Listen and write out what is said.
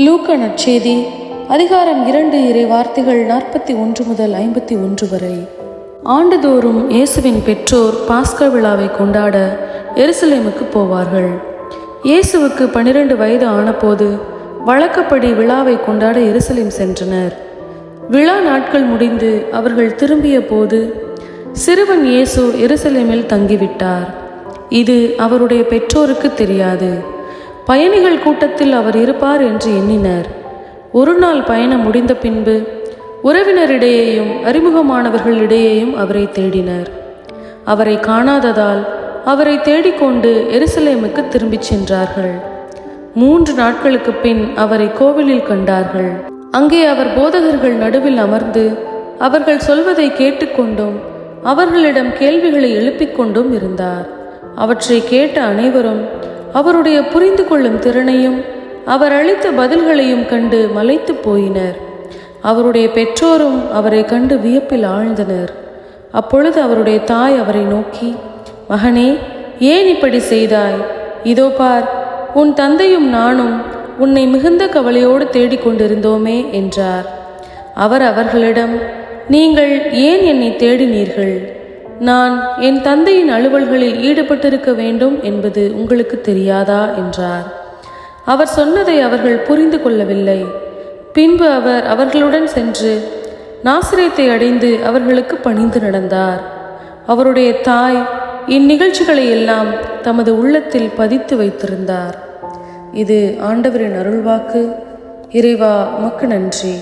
லூக்கா நற்செய்தி அதிகாரம் 2 இறை வார்த்தைகள் 41 முதல் 51 வரை. ஆண்டுதோறும் இயேசுவின் பெற்றோர் பாஸ்கா விழாவை கொண்டாட எருசலேமுக்கு போவார்கள். இயேசுவுக்கு 12 வயது ஆனபோது வழக்கப்படி விழாவை கொண்டாட எருசலேம் சென்றனர். விழா நாட்கள் முடிந்து அவர்கள் திரும்பிய போது சிறுவன் இயேசு எருசலேமில் தங்கிவிட்டார். இது அவருடைய பெற்றோருக்கு தெரியாது. பயணிகள் கூட்டத்தில் அவர் இருப்பார் என்று எண்ணினர். ஒரு நாள் பயணம் முடிந்த பின்பு உறவினரிடையேயும் அறிமுகமானவர்களிடையேயும் அவரை தேடினர். அவரை காணாததால் அவரை தேடிக்கொண்டு எருசலேமுக்கு திரும்பிச் சென்றார்கள். 3 நாட்களுக்கு பின் அவரை கோவிலில் கண்டார்கள். அங்கே அவர் போதகர்கள் நடுவில் அமர்ந்து அவர்கள் சொல்வதை கேட்டுக்கொண்டும் அவர்களிடம் கேள்விகளை எழுப்பிக் கொண்டும் இருந்தார். அவற்றை கேட்ட அனைவரும் அவருடைய புரிந்து கொள்ளும் திறனையும் அவர் அளித்த பதில்களையும் கண்டு மலைத்து போயினர். அவருடைய பெற்றோரும் அவரை கண்டு வியப்பில் ஆழ்ந்தனர். அப்பொழுது அவருடைய தாய் அவரை நோக்கி, மகனே, ஏன் இப்படி செய்தாய்? இதோ பார், உன் தந்தையும் நானும் உன்னை மிகுந்த கவலையோடு தேடிக்கொண்டிருந்தோமே என்றார். அவர் அவர்களிடம், நீங்கள் ஏன் என்னை தேடினீர்கள்? நான் என் தந்தையின் அலுவல்களில் ஈடுபட்டிருக்க வேண்டும் என்பது உங்களுக்கு தெரியாதா என்றார். அவர் சொன்னதை அவர்கள் புரிந்து கொள்ளவில்லை. பின்பு அவர் அவர்களுடன் சென்று நாசரேத்தை அடைந்து அவர்களுக்கு பணிந்து நடந்தார். அவருடைய தாய் இந்நிகழ்ச்சிகளை எல்லாம் தமது உள்ளத்தில் பதித்து வைத்திருந்தார். இது ஆண்டவரின் அருள்வாக்கு. இறைவா, உமக்கு நன்றி.